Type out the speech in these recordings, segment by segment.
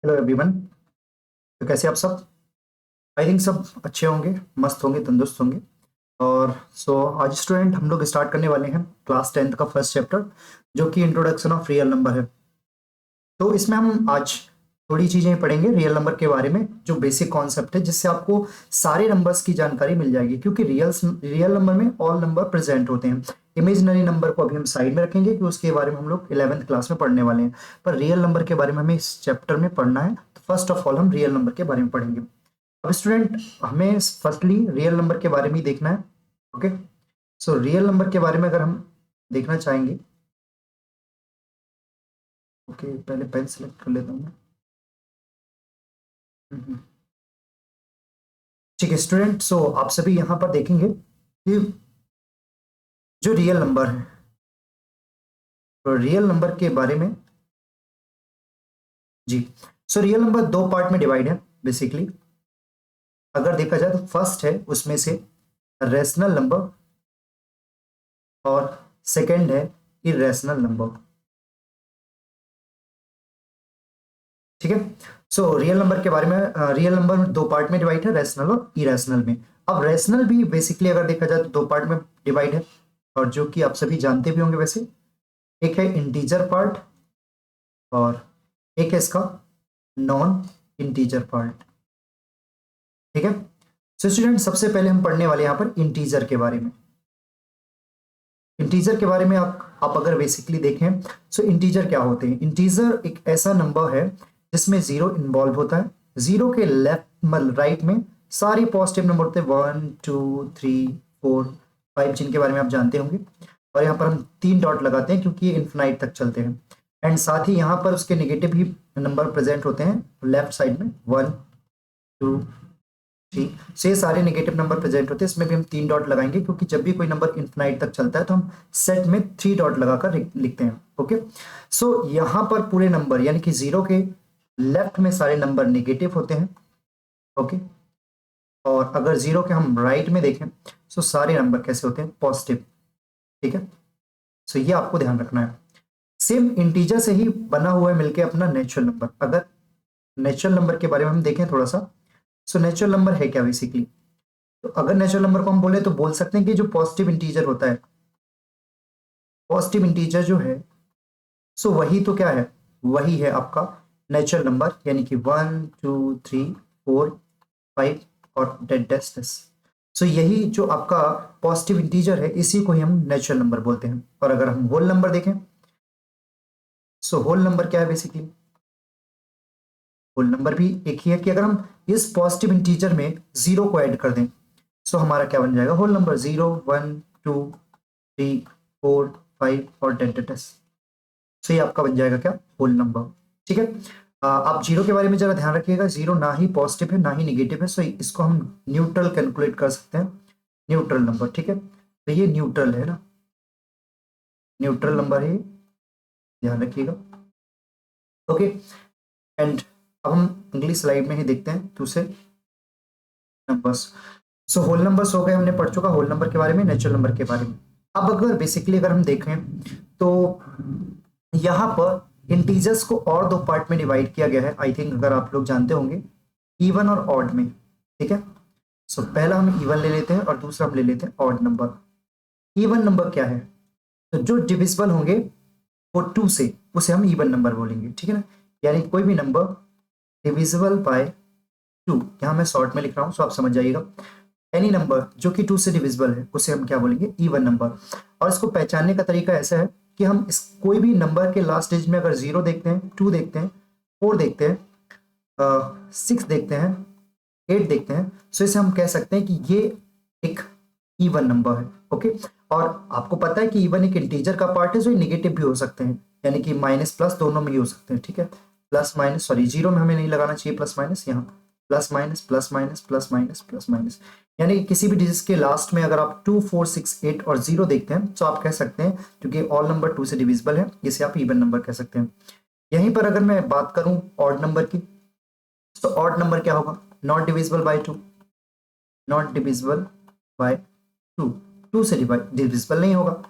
Hello everyone. तो कैसे आप सब? आई थिंक सब अच्छे होंगे, मस्त होंगे, तंदुरुस्त होंगे। और आज स्टूडेंट हम लोग स्टार्ट करने वाले हैं क्लास 10th का फर्स्ट चैप्टर, जो कि इंट्रोडक्शन ऑफ रियल नंबर है। तो इसमें हम आज थोड़ी चीजें पढ़ेंगे रियल नंबर के बारे में, जो बेसिक कॉन्सेप्ट है, जिससे आपको सारे नंबर्स की जानकारी मिल जाएगी। क्योंकि रियल नंबर में ऑल नंबर प्रेजेंट होते हैं। इमेजिनरी नंबर को अभी हम साइड में रखेंगे कि उसके बारे में हम लोग 11th क्लास में पढ़ने वाले हैं। पर रियल नंबर के बारे में हमें इस चैप्टर में पढ़ना है, तो फर्स्ट ऑफ ऑल हम रियल नंबर के बारे में पढ़ेंगे। अब स्टूडेंट, हमें फर्स्टली रियल नंबर के बारे में ही देखना है। ओके, सो रियल नंबर के बारे में अगर हम देखना चाहेंगे, ओके, पहले पेन सेलेक्ट कर लेता हूँ मैं। हम्म। ठीक है स्टूडेंट, आप सभी यहाँ पर देखेंगे कि जो रियल नंबर है, तो रियल नंबर के बारे में जी, रियल नंबर दो पार्ट में डिवाइड है बेसिकली। अगर देखा जाए तो फर्स्ट है उसमें से रेशनल नंबर, और सेकंड है इरेशनल नंबर। ठीक है। रियल नंबर के बारे में, रियल नंबर दो पार्ट में डिवाइड है, रेशनल और इरेशनल में। अब रेशनल भी बेसिकली अगर देखा जाए तो दो पार्ट में डिवाइड है, और जो कि आप सभी जानते भी होंगे वैसे। एक है इंटीजर पार्ट, और एक है इसका नॉन इंटीजर पार्ट। ठीक है। स्टूडेंट, सबसे पहले हम पढ़ने वाले यहाँ पर इंटीजर के बारे में। इंटीजर के बारे में आप अगर बेसिकली देखें, इंटीजर क्या होते हैं? इंटीजर एक ऐसा नंबर है जिसमें जीरो इन्वॉल्व होता है। जीरो के लेफ्ट मतलब राइट में सारे पॉजिटिव नंबर होते हैं, 1 2 3 4 5, जिनके बारे में आप जानते होंगे। और यहाँ पर हम 3 डॉट लगाते हैं क्योंकि ये इन्फिनाइट तक चलते हैं। एंड साथ ही यहाँ पर उसके नेगेटिव भी नंबर प्रेजेंट होते हैं लेफ्ट साइड में, 1 2 3। ये सारे नेगेटिव नंबर प्रेजेंट होते हैं। इसमें भी हम 3 डॉट लगाएंगे क्योंकि जब भी कोई नंबर इन्फिनाइट तक चलता है तो हम सेट में 3 डॉट लगाकर लिखते हैं। ओके, यहाँ पर पूरे नंबर यानी कि जीरो के लेफ्ट में सारे नंबर नेगेटिव होते हैं। ओके, और अगर जीरो के हम राइट में देखें, सारे नंबर कैसे होते हैं? पॉजिटिव। ठीक है, ये आपको ध्यान रखना है। सेम इंटीजर से ही बना हुआ है मिलके अपना नेचुरल नंबर। अगर नेचुरल नंबर के बारे में हम देखें थोड़ा सा, नेचुरल नंबर है क्या बेसिकली? तो अगर नेचुरल नंबर को हम बोले तो बोल सकते हैं कि जो पॉजिटिव इंटीजर होता है, पॉजिटिव इंटीजर जो है, वही तो क्या है? वही है आपका नेचुरल नंबर, यानी कि 1 2 3 4 5 और डेड डेस्टस। यही जो आपका पॉजिटिव इंटीजर है, इसी को ही हम नेचुरल नंबर बोलते हैं। और अगर हम होल नंबर देखें, होल नंबर क्या है बेसिकली? होल नंबर भी एक ही है कि अगर हम इस पॉजिटिव इंटीजर में जीरो को ऐड कर दें, हमारा क्या बन जाएगा? Whole number. 0 1 2 3 4 5 और डेड। ये आपका बन जाएगा क्या? Whole number. ठीक है। आप जीरो के बारे में जरा ध्यान रखिएगा, जीरो ना ही पॉजिटिव है ना ही निगेटिव है, इसको हम न्यूट्रल कैलकुलेट कर सकते हैं, न्यूट्रल नंबर। ठीक है, तो ये न्यूट्रल है ना, न्यूट्रल नंबर है, ध्यान रखिएगा। ओके, एंड अब हम अगली स्लाइड में ही देखते हैं दूसरे नंबर्स। होल नंबर्स हो गए, हमने पढ़ चुका होल नंबर के बारे में, नेचुरल नंबर के बारे में। अब अगर बेसिकली अगर हम देखें तो यहाँ पर इंटीजर्स को और दो पार्ट में डिवाइड किया गया है। आई थिंक अगर आप लोग जानते होंगे, इवन और ऑड में। ठीक है, पहला हम इवन ले लेते हैं और दूसरा हम ले लेते हैं ऑड नंबर। इवन नंबर क्या है? तो जो डिविजिबल होंगे वो 2 से, उसे हम इवन नंबर बोलेंगे। ठीक है ना, यानी कोई भी नंबर डिविजिबल बाय 2, यहाँ मैं शॉर्ट में लिख रहा हूँ आप समझ जाइएगा। एनी नंबर जो कि 2 से डिविजिबल है उसे हम क्या बोलेंगे? Even number. और इसको पहचानने का तरीका ऐसा है कि हम इस कोई भी नंबर के लास्ट डिजिट में अगर 0 देखते हैं, 2 देखते हैं, 4 देखते हैं, 6 देखते हैं, 8 देखते हैं, इसे हम कह सकते हैं कि ये एक इवन नंबर है। ओके, और आपको पता है कि इवन एक इंटीजर का पार्ट है, जो नेगेटिव भी हो सकते हैं, यानी कि माइनस प्लस दोनों में ही हो सकते हैं। ठीक है, प्लस माइनस, सॉरी जीरो में हमें नहीं लगाना चाहिए प्लस माइनस, यहाँ plus minus plus minus plus minus plus minus, यानी कि किसी भी डिजिट के लास्ट में अगर आप 2 4 6 8 और 0 देखते हैं तो आप कह सकते हैं क्योंकि ऑल नंबर 2 से डिविजिबल है, इसे आप इवन नंबर कह सकते हैं। यहीं पर अगर मैं बात करूं ऑड नंबर की, तो ऑड नंबर क्या होगा? Not divisible by 2, not divisible by 2, 2 से डिविजिबल नहीं होगा।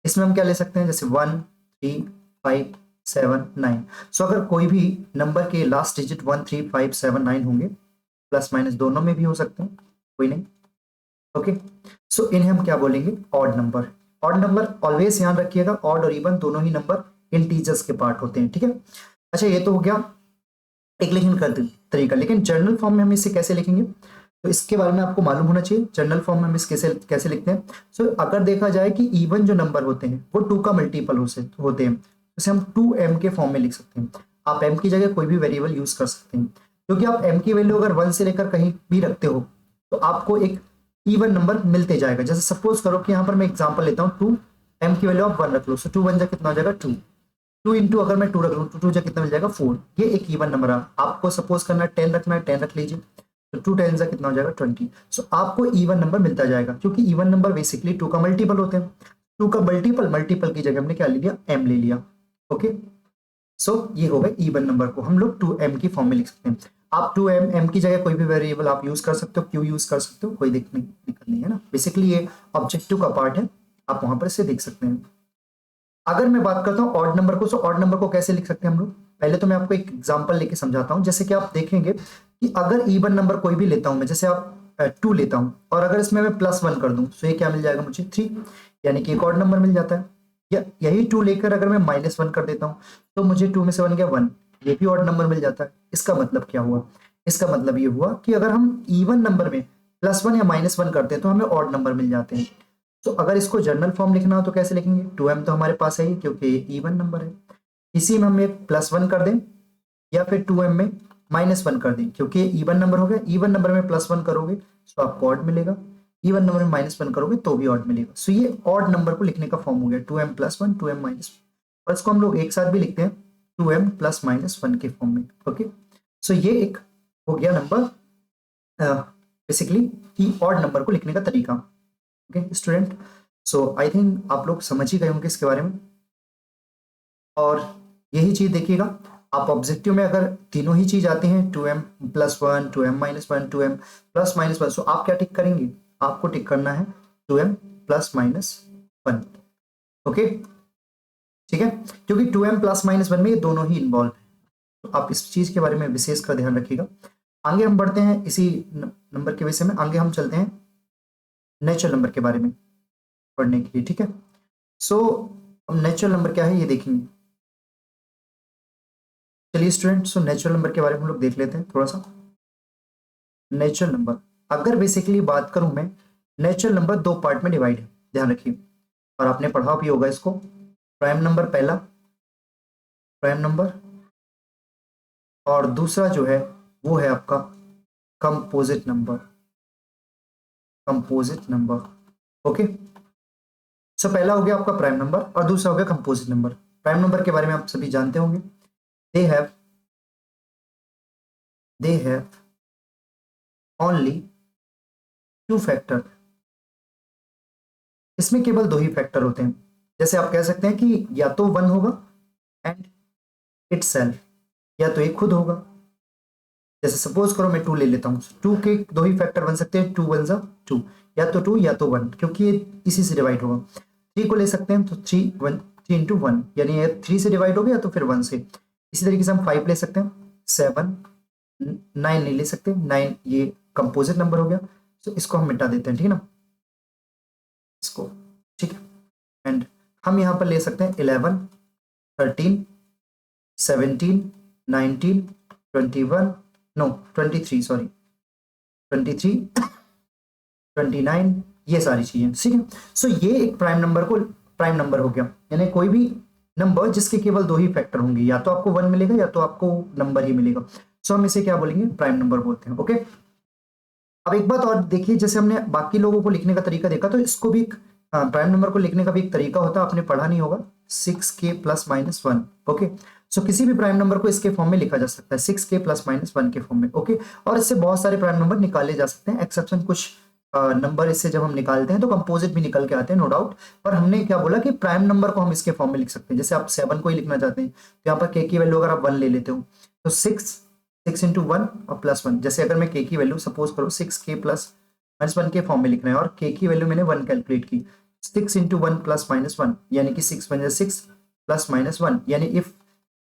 इसमें हम क्या ले सकते हैं? जैसे 1 3 5 9। सो अगर कोई भी नंबर के लास्ट डिजिट 1 3 5 7 9 होंगे, प्लस माइनस दोनों में भी हो सकते हैं, कोई नहीं। ओके, सो इन्हें हम क्या बोलेंगे, odd number. Odd number always ध्यान रखिएगा, ऑड और इवन दोनों ही नंबर इंटीजर्स के पार्ट होते हैं, ठीक है। अच्छा, ये तो हो गया एक लेकिन कर तरीका, लेकिन जर्नल फॉर्म में हम इसे कैसे लिखेंगे, तो इसके बारे में आपको मालूम होना चाहिए। जर्नल फॉर्म में हम इसे कैसे कैसे लिखते हैं। सो अगर देखा जाए कि इवन जो नंबर होते हैं वो 2 का मल्टीपल होते हैं, उसे हम 2m के फॉर्म में लिख सकते हैं। आप m की जगह कोई भी वेरिएबल यूज कर सकते हैं, क्योंकि आप m की वैल्यू अगर 1 से लेकर कहीं भी रखते हो तो आपको एक इवन नंबर मिलते जाएगा। जैसे सपोज करो कि यहाँ पर मैं एग्जांपल लेता हूँ, 2m की वैल्यू आप 1 रख लो, सो 2 1 जा कितना हो जाएगा 2। 2 इंटू अगर मैं 2 रख लूँ तो 2 जा कितना मिल जाएगा 4। ये एक इवन नंबर है। आपको सपोज करना है 10 रखना है, 10 रख लीजिए, तो 2 10 जा कितना हो जाएगा 20। सो आपको इवन नंबर मिलता जाएगा, क्योंकि इवन नंबर बेसिकली 2 का मल्टीपल होते हैं। 2 का मल्टीपल की जगह हमने क्या ले लिया, m ले लिया। ओके, सो ये हो गए इवन नंबर को हम लोग 2m की फॉर्म में लिख सकते हैं। आप 2m m की जगह कोई भी वेरिएबल आप यूज कर सकते हो, क्यों यूज कर सकते हो, कोई दिक्कत नहीं है ना। बेसिकली ये ऑब्जेक्टिव का पार्ट है, आप वहां पर इसे देख सकते हैं। अगर मैं बात करता हूँ ऑड नंबर को, सो ऑड नंबर को कैसे लिख सकते हैं हम लोग, पहले तो मैं आपको एक एग्जांपल लेके समझाता हूँ। जैसे कि आप देखेंगे कि अगर इवन नंबर कोई भी लेता हूं मैं, जैसे आप 2 लेता हूं और अगर इसमें मैं +1 कर दूं, तो ये क्या मिल जाएगा मुझे 3, यानी कि एक ऑड नंबर मिल जाता है। या यही 2 लेकर अगर मैं -1 कर देता हूँ तो मुझे 2 में से 1 गया 1, ये भी ऑड नंबर मिल जाता है। इसका मतलब क्या हुआ, इसका मतलब ये हुआ कि अगर हम इवन नंबर में +1 या -1 करते हैं तो हमें ऑड नंबर मिल जाते हैं। तो अगर इसको जनरल फॉर्म लिखना हो तो कैसे लिखेंगे, 2m तो हमारे पास है ही क्योंकि ये इवन नंबर है, इसी में हम एक +1 कर दें या फिर 2m में -1 कर दें, क्योंकि ये इवन नंबर हो गया। इवन नंबर में +1 करोगे तो आपको ऑड मिलेगा, इवन नंबर में -1 करोगे तो भी ऑड मिलेगा। सो ये ऑड नंबर को लिखने का फॉर्म हो गया 2m +1 2m -1, और इसको हम लोग एक साथ भी लिखते हैं 2m +-1 के फॉर्म में। ओके, सो ये एक हो गया नंबर, बेसिकली की ऑड नंबर को लिखने का तरीका। Okay student, so I think आप लोग समझ ही गए होंगे इसके बारे में। और यही चीज देखिएगा, आप ऑब्जेक्टिव में अगर तीनों ही चीज आती हैं 2m +1 2m -1 2m +-1, सो आप क्या टिक करेंगे, आपको टिक करना है 2m +-1। ओके, ठीक है, क्योंकि 2m +-1 में ये दोनों ही इन्वॉल्व है, तो आप इस चीज के बारे में विशेष कर ध्यान रखिएगा। आगे हम बढ़ते हैं इसी नंबर के विषय में, आगे हम चलते हैं नेचुरल नंबर के बारे में पढ़ने के लिए, ठीक है। सो अब नेचुरल नंबर क्या है ये देखेंगे। चलिए स्टूडेंट, सो नेचुरल नंबर के बारे में हम लोग देख लेते हैं थोड़ा सा। नेचुरल नंबर, अगर बेसिकली बात करूं मैं, नेचुरल नंबर 2 पार्ट में डिवाइड है, ध्यान रखिए, और आपने पढ़ा भी होगा इसको। प्राइम नंबर पहला, प्राइम नंबर, और दूसरा जो है वो है आपका composite number, composite number. Okay, so पहला हो गया आपका प्राइम नंबर और दूसरा हो गया कंपोजिट नंबर। प्राइम नंबर के बारे में आप सभी जानते होंगे, दे हैव ओनली 2 फैक्टर, इसमें केवल 2 ही फैक्टर होते हैं। जैसे आप कह सकते हैं कि या तो 1 होगा एंड इटसेल्फ, या तो एक खुद होगा। जैसे सपोज करो मैं 2 ले लेता हूँ, 2 के 2 ही फैक्टर बन सकते हैं, 2 1 जा 2, या तो 2 या तो 1, क्योंकि ये इसी से डिवाइड होगा। 3 को ले सकते हैं तो 3 इंटू 1, यानी ये 3 से डिवाइड हो गया, तो फिर 1 से। इसी तरीके से हम 5 ले सकते हैं, 7 9 नहीं ले सकते, 9 ये कंपोजिट नंबर हो गया, तो इसको हम मिटा देते हैं, ठीक है ना, इसको, ठीक है। एंड हम यहाँ पर ले सकते हैं 11 13 17 19 21 नो 23 सॉरी 23 29, ये सारी चीजें, ठीक है। सो ये एक प्राइम नंबर हो गया, यानी कोई भी नंबर जिसके केवल 2 ही फैक्टर होंगे, या तो आपको 1 मिलेगा या तो आपको नंबर ही मिलेगा। सो हम इसे क्या बोलेंगे, प्राइम नंबर बोलते हैं। ओके, अब एक बात और देखिए, जैसे हमने बाकी लोगों को लिखने का तरीका देखा, तो इसको भी प्राइम नंबर को लिखने का भी एक तरीका होता है, आपने पढ़ा नहीं होगा, 6k +-1। ओके, सो किसी भी प्राइम नंबर को इसके फॉर्म में लिखा जा सकता है, 6k +-1 के फॉर्म में। ओके, और इससे बहुत सारे प्राइम नंबर निकाले जा सकते हैं, एक्सेप्शन कुछ नंबर इससे जब हम निकालते हैं तो कंपोजिट भी निकल के आते हैं, नो डाउट। पर हमने क्या बोला कि प्राइम नंबर को हम इसके फॉर्म में लिख सकते हैं। जैसे आप 7 को ही लिखना चाहते हैं तो यहाँ पर k की वैल्यू अगर आप 1 ले लेते हो तो 6 इंटू 1 और +1, जैसे अगर मैं k की वैल्यू सपोज करो 6k +-1 के फॉर्म में लिखना है, और k की वैल्यू मैंने 1 कैलकुलेट की, 6 इंटू 1 +-1, यानी कि 6 1 6 +-1, यानी इफ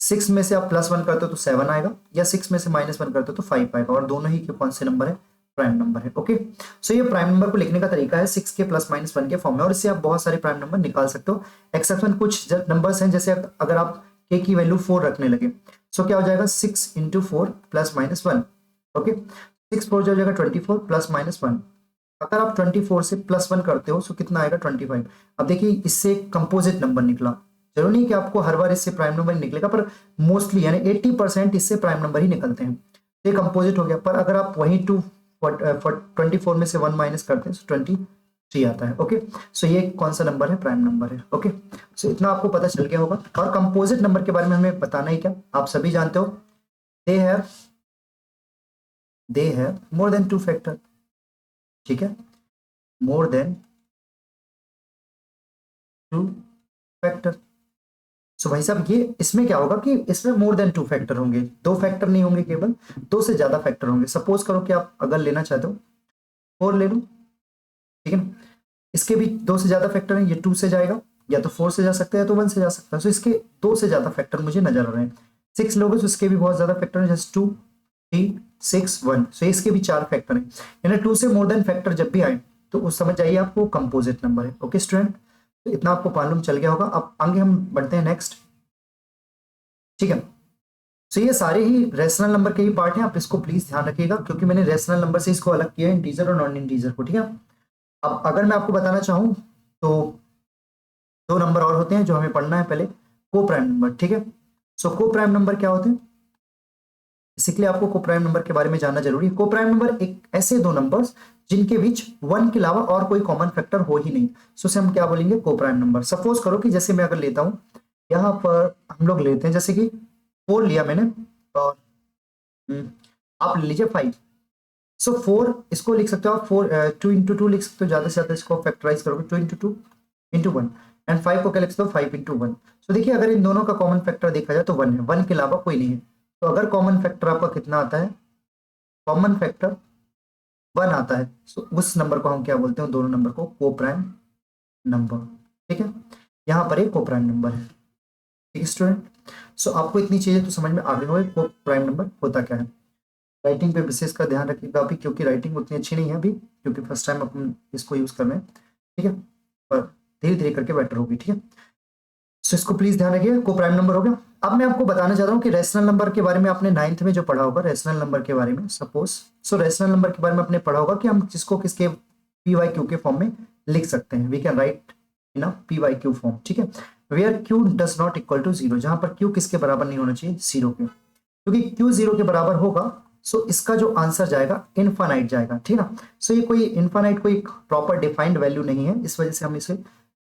6 में से आप +1 करते हो तो 7 आएगा, या 6 में से -1 करते हो तो 5 आएगा, और दोनों ही के कौन से नंबर है, प्राइम नंबर है। ओके, सो ये प्राइम नंबर को लिखने का तरीका है 6 के +-1 के फॉर्म में, और इससे आप बहुत सारे प्राइम नंबर निकाल सकते हो। एक्सेप्शन कुछ नंबर्स हैं, जैसे अगर आप k की वैल्यू 4 रखने लगे, सो क्या हो जाएगा 6 × 4 +-1। ओके, 6 4 हो जाएगा 24 +-1। अगर आप 24 से +1 करते हो सो कितना आएगा 25। अब देखिए इससे कंपोजिट नंबर निकला, जरूरी नहीं कि आपको हर बार इससे प्राइम नंबर निकलेगा, पर मोस्टली यानी 80% इससे प्राइम नंबर ही निकलते हैं। ये कंपोजिट हो गया, पर अगर आप वही 24 में से 1 माइनस करते हैं तो 23 आता है। ओके, सो ये कौन सा नंबर है, प्राइम नंबर है। ओके, सो इतना आपको पता चल गया होगा। और कंपोजिट नंबर के बारे में हमें बताना ही क्या, आप सभी जानते हो, they have more than 2 factor. ठीक है, मोर देन 2 फैक्टर। सो भाई साहब ये इसमें क्या होगा कि इसमें मोर देन 2 फैक्टर होंगे, 2 फैक्टर नहीं होंगे, केवल 2 से ज्यादा फैक्टर होंगे। सपोज करो कि आप अगर लेना चाहते हो 4 ले लो, ठीक है ना, इसके भी 2 से ज्यादा फैक्टर हैं, ये 2 से जाएगा, या तो 4 से जा सकता है या तो 1 से जा सकता है। सो इसके 2 से ज्यादा फैक्टर मुझे नजर आ रहे हैं। 6 लोगे तो इसके भी बहुत ज्यादा फैक्टर हैं, जैसे 2 3 6 1। सो इसके भी 4 फैक्टर हैं, यानी 2 से मोर देन फैक्टर जब भी आए तो उस समझ जाइए आपको कंपोजिट नंबर है। ओके स्टूडेंट, तो इतना आपको मालूम चल गया होगा। अब आगे हम बढ़ते हैं नेक्स्ट। ठीक है, सो ये सारे ही रेशनल नंबर के ही पार्ट हैं, आप इसको प्लीज ध्यान रखिएगा, क्योंकि मैंने रेशनल नंबर से इसको अलग किया है, इंटीजर और नॉन इंटीजर को। ठीक है, अब अगर मैं आपको बताना चाहूं तो 2 नंबर और होते हैं जो हमें पढ़ना है पहले, को प्राइम नंबर। ठीक है, सो को प्राइम नंबर क्या होते हैं, बेसिकली आपको को प्राइम नंबर के बारे में जानना जरूरी है। को प्राइम नंबर एक ऐसे 2 नंबर्स जिनके बीच 1 के अलावा और कोई कॉमन फैक्टर हो ही नहीं, सो उसे हम क्या बोलेंगे, को प्राइम नंबर। सपोज करो कि जैसे मैं अगर लेता हूं, यहाँ पर हम लोग लेते हैं जैसे कि 4 लिया मैंने, और आप ले लीजिए 5। सो 4 इसको लिख सकते हो आप 4 2 × 2 लिख सकते हो, ज्यादा से ज्यादा इसको फैक्टराइज करोगे 2 × 2 × 1, एंड 5 को क्या लिख सकते हो 5 × 1। सो देखिए अगर इन दोनों का कॉमन फैक्टर देखा जाए तो 1 है, 1 के अलावा कोई नहीं है। तो अगर कॉमन फैक्टर आपका कितना आता है, कॉमन फैक्टर 1 आता है, सो उस नंबर को हम क्या बोलते हैं, दोनों नंबर को को प्राइम नंबर। ठीक है, यहाँ पर एक को प्राइम नंबर है। ठीक है स्टूडेंट, सो आपको इतनी चीजें तो समझ में आ गई होगी को प्राइम नंबर होता क्या है। राइटिंग पे विशेष का ध्यान रखिएगा अभी, क्योंकि राइटिंग उतनी अच्छी नहीं है अभी, क्योंकि फर्स्ट टाइम अपन इसको यूज कर रहे हैं। ठीक है, पर धीरे धीरे करके बेटर होगी। ठीक है, सो इसको प्लीज ध्यान रखिए, को प्राइम नंबर हो गया। अब मैं आपको बताना चाह रहा हूँ कि रेशनल नंबर के बारे में आपने 9th में जो पढ़ा होगा, रेशनल नंबर के बारे में, सपोज सो रेशनल नंबर के बारे में आपने पढ़ा होगा कि हम जिसको किसके पी वाई क्यू के फॉर्म में लिख सकते हैं, we can write in a P Y Q form. ठीक है, where Q does not equal to 0, जहां पर क्यू किसके बराबर नहीं होना चाहिए, 0 के, क्योंकि क्यू 0 के बराबर होगा सो इसका जो आंसर जाएगा इनफाइनाइट जाएगा। ठीक है ना, सो ये कोई इनफाइनाइट कोई प्रॉपर डिफाइंड वैल्यू नहीं है, इस वजह से हम इसे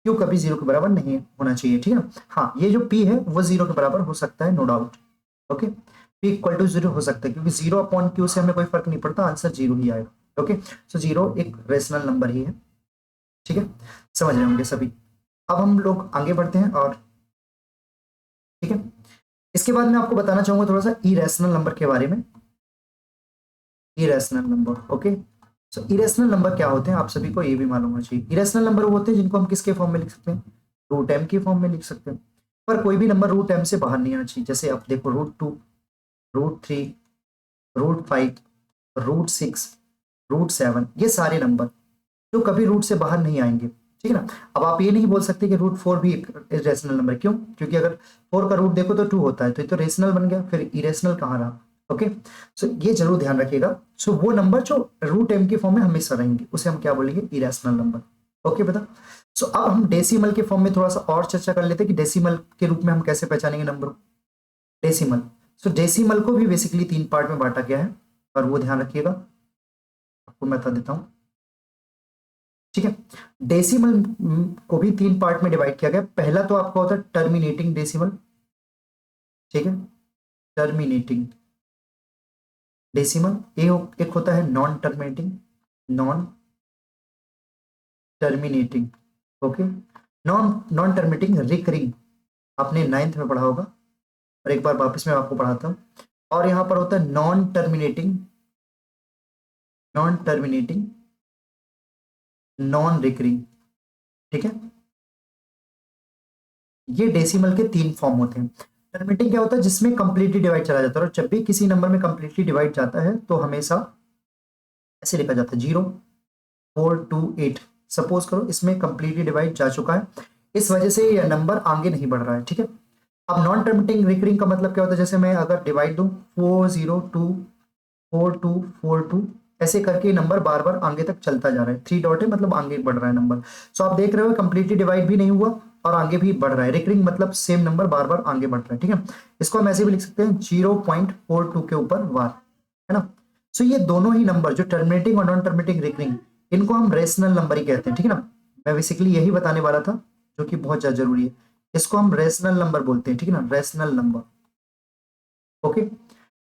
क्यू कभी 0 के बराबर नहीं होना चाहिए। ठीक है, हाँ ये जो पी है वो 0 के बराबर हो सकता है, no doubt. Okay, P equal to 0 हो सकता है, क्योंकि 0/q से हमें कोई फर्क नहीं पड़ता, आंसर 0 ही आएगा। ओके, सो 0 एक रेशनल नंबर ही है। ठीक है, समझ रहे होंगे सभी। अब हम लोग आगे बढ़ते हैं, और ठीक है इसके बाद मैं आपको बताना चाहूंगा थोड़ा सा इरेशनल नंबर के बारे में। इरेशनल नंबर, ओके, सो इरेशनल नंबर क्या होते हैं आप सभी को ये भी मालूम होना चाहिए। इरेशनल नंबर वो होते हैं जिनको हम किसके फॉर्म में लिख सकते हैं, रूट एम के फॉर्म में लिख सकते हैं, पर कोई भी नंबर रूट एम से बाहर नहीं आना चाहिए। जैसे आप देखो √2, √3, √5, √6, √7, ये सारे नंबर जो कभी रूट से बाहर नहीं आएंगे। ठीक है ना, अब आप ये नहीं बोल सकते कि √4 भी एक रेशनल नंबर, क्यों, क्योंकि अगर 4 का रूट देखो तो 2 होता है, तो ये तो रेशनल बन गया, फिर इरेशनल कहाँ रहा। ओके, सो ये जरूर ध्यान रखिएगा। सो वो नंबर जो रूट एम के फॉर्म में हमेशा रहेंगे उसे हम क्या बोलेंगे, इरेशनल नंबर। ओके बेटा, सो अब हम डेसिमल के फॉर्म में थोड़ा सा और चर्चा कर लेते हैं कि डेसिमल के रूप में हम कैसे पहचानेंगे नंबर को। डेसिमल, सो डेसिमल को भी बेसिकली 3 पार्ट में बांटा गया है, और वो ध्यान रखिएगा, आपको मैं बता देता हूँ। ठीक है, डेसिमल को भी 3 पार्ट में डिवाइड किया गया। पहला तो आपका होता है टर्मिनेटिंग डेसिमल। ठीक है, टर्मिनेटिंग डेसिमल। एक होता है non terminating, non terminating. Okay, non non terminating recurring, आपने 9th में पढ़ा होगा, और एक बार वापस मैं आपको पढ़ाता हूँ। और यहां पर होता है non terminating, non terminating, non recurring. ठीक है, ये डेसिमल के 3 फॉर्म होते हैं। टर्मिनेटिंग क्या होता है, जिसमें कंप्लीटली डिवाइड चला जाता है, और जब भी किसी नंबर में कंप्लीटली डिवाइड जाता है तो हमेशा ऐसे लिखा जाता है 0, 4, 2, 8। सपोज करो इसमें कंप्लीटली डिवाइड जा चुका है, इस वजह से यह नंबर आगे नहीं बढ़ रहा है, ठीक है। अब नॉन टर्मिनेटिंग रिकरिंग का मतलब क्या होता है, जैसे मैं अगर डिवाइड दूं 4, 0, 2, 4, 2, 4, 2, ऐसे करके नंबर बार बार आगे तक चलता जा रहा है, 3 डॉट है मतलब आगे बढ़ रहा है नंबर। सो आप देख रहे हो कंप्लीटली डिवाइड भी नहीं हुआ और आगे भी बढ़ रहा है, रिकरिंग मतलब सेम नंबर बार बार आगे बढ़ रहा है, ठीक है। इसको हम ऐसे भी लिख सकते हैं 0.42 के ऊपर वार, है ना। सो ये दोनों ही नंबर जो टर्मिनेटिंग और नॉन टर्मिनेटिंग रिकरिंग, इनको हम रेशनल नंबर ही कहते हैं, ठीक है ना। मैं बेसिकली यही बताने वाला था जो कि बहुत ज्यादा जरूरी है, इसको हम रेशनल नंबर बोलते हैं, ठीक है ना, रेशनल नंबर। ओके,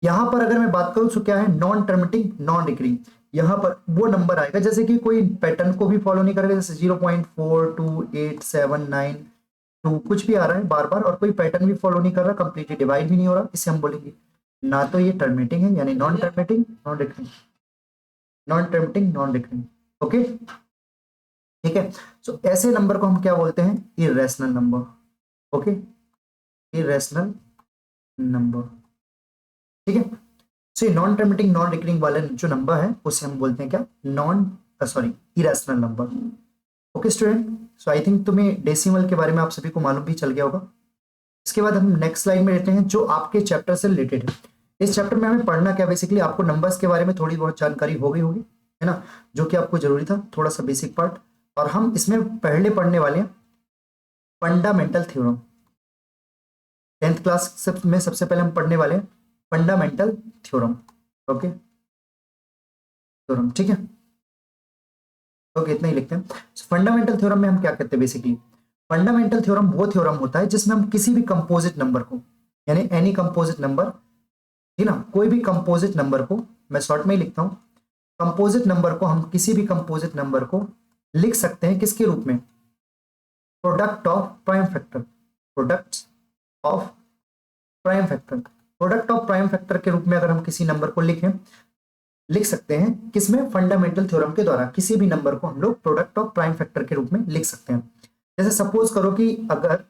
यहां पर अगर मैं बात करूं तो क्या है, नॉन टर्मिनेटिंग नॉन रिकरिंग, यहां पर वो नंबर आएगा जैसे कि कोई पैटर्न को भी फॉलो नहीं करेगा, जैसे 0.42879 2 कुछ भी आ रहा है बार बार और कोई पैटर्न भी फॉलो नहीं कर रहा, कंप्लीटली डिवाइड भी नहीं हो रहा, इसे हम बोलेंगे ना तो ये टर्मिनेटिंग है यानी non terminating non recurring, non terminating non recurring. Okay, ठीक है। सो ऐसे नंबर को हम क्या बोलते हैं, irrational number. Okay, irrational number, ठीक है। सो ये नॉन टर्मिनेटिंग नॉन रिकरिंग वाले जो नंबर है उसे हम बोलते हैं क्या, non sorry irrational number. Okay student, so I think तुम्हें डेसिमल के बारे में आप सभी को मालूम भी चल गया होगा। इसके बाद हम नेक्स्ट स्लाइड में लेते हैं जो आपके चैप्टर से रिलेटेड है। इस चैप्टर में हमें पढ़ना क्या, बेसिकली आपको नंबर्स के बारे में थोड़ी बहुत जानकारी हो गई होगी, है ना, जो कि आपको जरूरी था, थोड़ा सा बेसिक पार्ट। और हम इसमें पहले पढ़ने वाले हैं फंडामेंटल थ्योरम। 10th क्लास में सबसे पहले हम पढ़ने वाले हैं फंडामेंटल थ्योरम। ओके, थ्योरम, ठीक है। ओके, इतना ही लिखते हैं। फंडामेंटल थ्योरम में हम क्या करते हैं, बेसिकली फंडामेंटल थ्योरम वो थ्योरम होता है जिसमें हम किसी भी कंपोजिट नंबर को, यानी एनी कंपोजिट नंबर, ठीक ना, कोई भी कंपोजिट नंबर को, मैं शॉर्ट में ही लिखता हूं, कंपोजिट नंबर को हम किसी भी कंपोजिट नंबर को लिख सकते हैं किसके रूप में, product of prime factor, product of prime factor, product of prime factor के रूप में अगर हम किसी नंबर को लिख सकते हैं किसमें, फंडामेंटल थ्योरम के द्वारा किसी भी नंबर को हम लोग प्रोडक्ट ऑफ प्राइम फैक्टर के रूप में लिख सकते हैं। जैसे सपोज करो कि अगर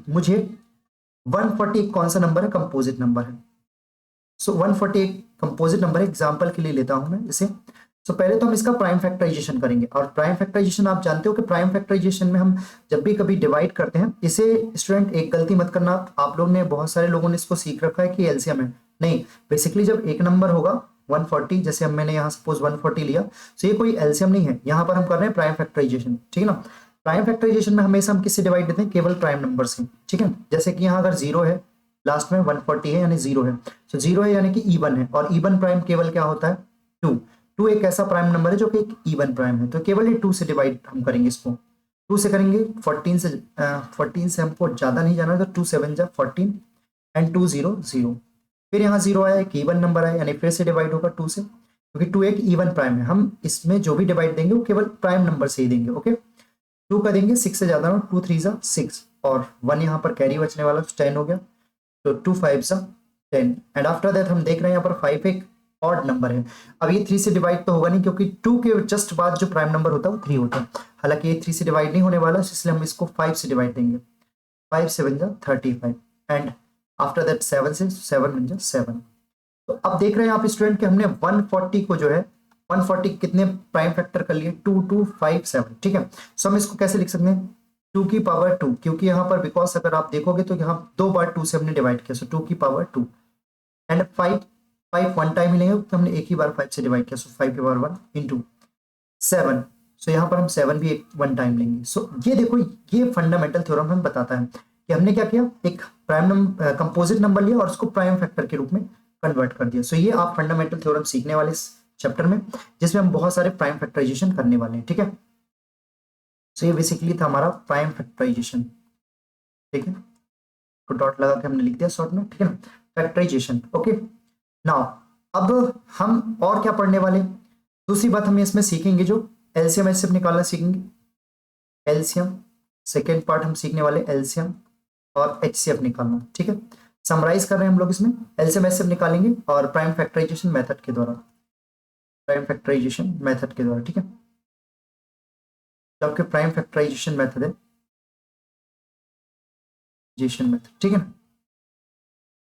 मुझे 140 कौन सा नंबर है, कंपोजिट नंबर है। सो 148 कंपोजिट नंबर एग्जांपल के लिए लेता हूं मैं इसे। सो पहले तो हम इसका प्राइम फैक्टराइजेशन करेंगे, और प्राइम फैक्टराइजेशन आप जानते हो कि प्राइम फैक्टराइजेशन में हम जब भी कभी डिवाइड करते हैं, इसे स्टूडेंट एक गलती मत करना, आप लोग ने बहुत सारे लोगों ने इसको सीख रखा है कि एलसीएम है, नहीं, बेसिकली जब एक नंबर होगा 140, जैसे हम मैंने यहाँ सपोज 140 लिया, तो ये कोई एलसीएम नहीं है, यहाँ पर हम कर रहे हैं प्राइम फैक्टराइजेशन, ठीक है ना। प्राइम फैक्टराइजेशन में हमेशा हम किससे डिवाइड देते हैं, केवल प्राइम नंबर से, ठीक है। जैसे कि यहाँ अगर जीरो है, लास्ट में 140 है यानी जीरो है, तो जीरो है यानी कि इवन है, और इवन प्राइम केवल क्या होता है, टू। टू एक ऐसा प्राइम नंबर है जो कि एक इवन प्राइम है, तो केवल ये टू से डिवाइड हम करेंगे इसको, टू से करेंगे, 14 से हमको ज्यादा नहीं जाना है, तो 2 7 जा 14 एंड 2 0 0, फिर यहाँ जीरो आया, एक इवन नंबर आया, यानी फिर से डिवाइड होगा टू से, क्योंकि टू एक इवन प्राइम है, हम इसमें जो भी डिवाइड देंगे वो केवल प्राइम नंबर से ही देंगे। ओके, टू का देंगे, 6 से ज्यादा, 2 3 जा 6, और वन यहाँ पर कैरी बचने वाला, तो 10 हो गया, तो 2 5 जा 10, एंड आफ्टर दैट हम देख रहे हैं यहाँ पर 5 एक ऑड नंबर है। अब ये 3 से डिवाइड तो होगा नहीं, क्योंकि 2 के जस्ट बाद जो प्राइम नंबर होता है वो 3 होता है, हालांकि ये 3 से डिवाइड नहीं होने वाला, इसलिए हम इसको 5 से डिवाइड देंगे, 5 7 जा 35, एंड आफ्टर दैट 7 से 7 1 जा 7। तो अब देख रहे हैं आप स्टूडेंट कि हमने 140 को जो है 140 कितने प्राइम फैक्टर कर लिए, 2257, ठीक है। सो हम इसको कैसे लिख सकते हैं, 2 की पावर 2, क्योंकि यहाँ पर बिकॉज अगर आप देखोगे तो यहाँ 2 बार 2 से हमने डिवाइड किया, सो 2 की पावर 2, एंड 5 5 वन टाइम ही लेंगे तो हमने एक ही बार 5 से डिवाइड किया, सो 5 की पावर 1 इंटू 7। सो यहाँ पर हम 7 भी एक वन टाइम लेंगे। सो ये देखो, ये फंडामेंटल थ्योरम हमें बताता है कि हमने क्या किया, एक प्राइम नंबर कंपोजिट नंबर लिया और उसको प्राइम फैक्टर के रूप में कन्वर्ट कर दिया। सो ये आप फंडामेंटल थ्योरम सीखने वाले इस चैप्टर में, जिसमें हम बहुत सारे प्राइम फैक्टराइजेशन करने वाले हैं, ठीक है। सो ये बेसिकली था हमारा प्राइम फैक्टराइजेशन, ठीक है, तो डॉट लगा के हमने लिख दिया शॉर्ट में, ठीक है ना, फैक्टराइजेशन। ओके, नाउ अब हम और क्या पढ़ने वाले, दूसरी बात हम इसमें सीखेंगे जो एलसीएम एचसीएफ निकालना सीखेंगे, एलसीएम, सेकेंड पार्ट हम सीखने वाले एलसीएम और एचसीएफ निकालना, ठीक है। समराइज कर रहे हैं हम लोग इसमें, एलसीएम एचसीएफ निकालेंगे और प्राइम फैक्टराइजेशन मेथड के द्वारा, प्राइम फैक्टराइजेशन मेथड के द्वारा, ठीक है। तो आपके प्राइम फैक्टराइजेशन मेथड है मेथड, ठीक है ना,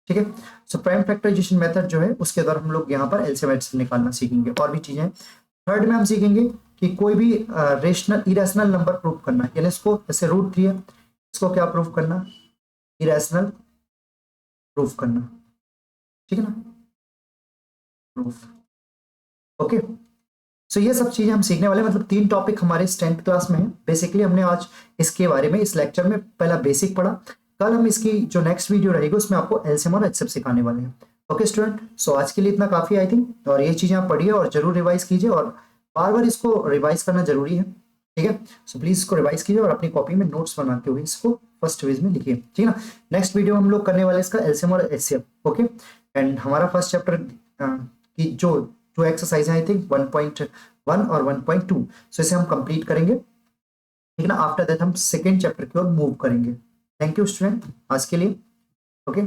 ठीक है। सो प्राइम फैक्टराइजेशन मेथड जो है उसके द्वारा हम लोग यहाँ पर एलसीएम एचसीएफ निकालना सीखेंगे, और भी चीजें हैं। थर्ड में हम सीखेंगे कि कोई भी रेशनल इरेशनल नंबर प्रूव करना, यानी इसको जैसे √3 है, इसको क्या प्रूव करना, इरेशनल प्रूव करना, ठीक है ना, प्रूफ, ओके। सो ये सब चीजें हम सीखने वाले हैं, मतलब 3 टॉपिक हमारे 10th क्लास में है। बेसिकली हमने आज इसके बारे में इस लेक्चर में पहला बेसिक पढ़ा, कल हम इसकी जो नेक्स्ट वीडियो रहेगी उसमें आपको एलसीएम और एचसीएफ सिखाने वाले हैं। ओके स्टूडेंट, सो आज के लिए इतना काफी आई थिंक, और ये चीजें आप पढ़िए और जरूर रिवाइज कीजिए, और बार बार इसको रिवाइज करना जरूरी है, ठीक है। सो प्लीज इसको रिवाइज कीजिए और अपनी कॉपी में नोट्स बनाते हुए इसको फर्स्ट पेज में लिखिए, ठीक है ना। नेक्स्ट वीडियो हम लोग करने वाले इसका एलसीएम और एचसीएफ, ओके। एंड हमारा फर्स्ट चैप्टर की जो जो एक्सरसाइज है आई थिंक 1.1 और 1.2, सो इसे हम कंप्लीट करेंगे, ठीक है ना। आफ्टर दैट हम सेकेंड चैप्टर की ओर मूव करेंगे। थैंक यू स्टूडेंट आज के लिए, ओके।